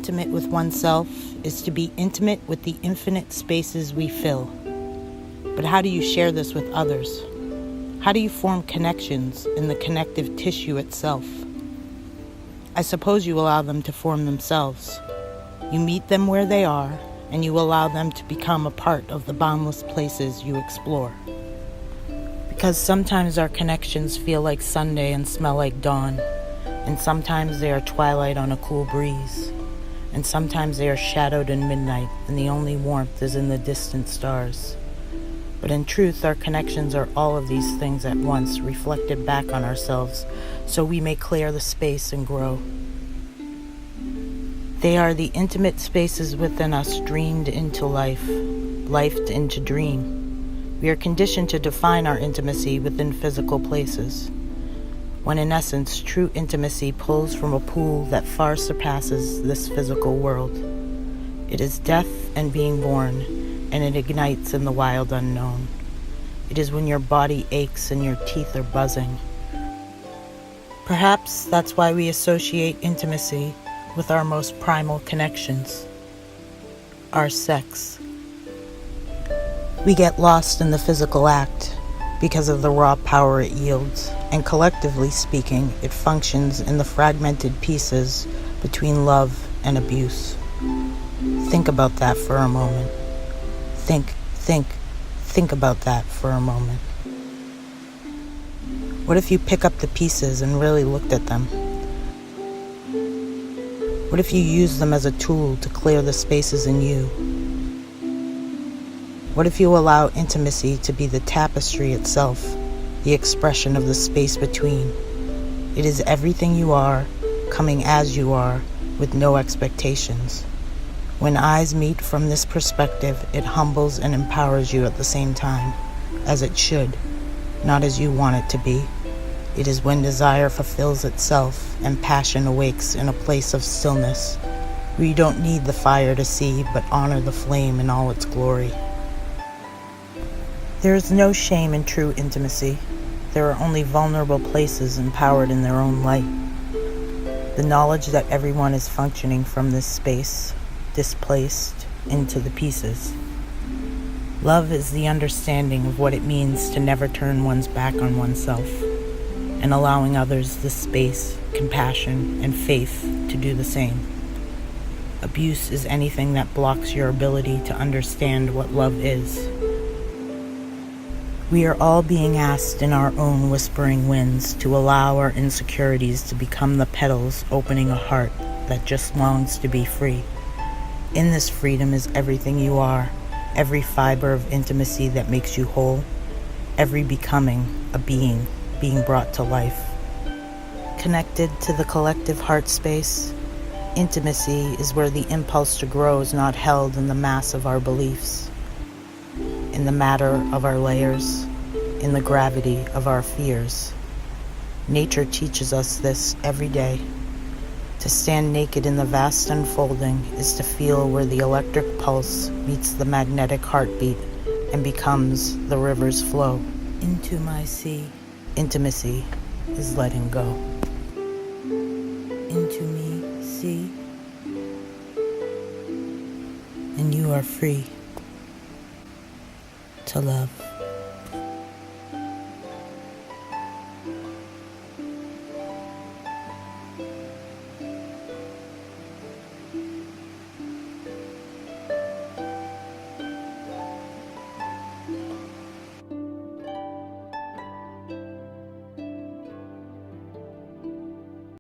intimate with oneself is to be intimate with the infinite spaces we fill. But how do you share this with others? How do you form connections in the connective tissue itself? I suppose you allow them to form themselves. You meet them where they are, and you allow them to become a part of the boundless places you explore. Because sometimes our connections feel like Sunday and smell like dawn, and sometimes they are twilight on a cool breeze, and sometimes they are shadowed in midnight, and the only warmth is in the distant stars. But in truth, our connections are all of these things at once, reflected back on ourselves, so we may clear the space and grow. They are the intimate spaces within us dreamed into life, lifed into dream. We are conditioned to define our intimacy within physical places, when in essence, true intimacy pulls from a pool that far surpasses this physical world. It is death and being born, and it ignites in the wild unknown. It is when your body aches and your teeth are buzzing. Perhaps that's why we associate intimacy with our most primal connections, our sex. We get lost in the physical act because of the raw power it yields, and collectively speaking, it functions in the fragmented pieces between love and abuse. Think about that for a moment. Think about that for a moment. What if you pick up the pieces and really looked at them? What if you use them as a tool to clear the spaces in you? What if you allow intimacy to be the tapestry itself, the expression of the space between? It is everything you are, coming as you are, with no expectations. When eyes meet from this perspective, it humbles and empowers you at the same time, as it should, not as you want it to be. It is when desire fulfills itself and passion awakes in a place of stillness, where you don't need the fire to see, but honor the flame in all its glory. There is no shame in true intimacy. There are only vulnerable places empowered in their own light. The knowledge that everyone is functioning from this space, displaced into the pieces. Love is the understanding of what it means to never turn one's back on oneself, and allowing others the space, compassion, and faith to do the same. Abuse is anything that blocks your ability to understand what love is. We are all being asked in our own whispering winds to allow our insecurities to become the petals opening a heart that just longs to be free. In this freedom is everything you are, every fiber of intimacy that makes you whole, every becoming a being brought to life. Connected to the collective heart space, intimacy is where the impulse to grow is not held in the mass of our beliefs, in the matter of our layers, in the gravity of our fears. Nature teaches us this every day. To stand naked in the vast unfolding is to feel where the electric pulse meets the magnetic heartbeat and becomes the river's flow. Into my sea, intimacy is letting go. Into me, sea, and you are free to love.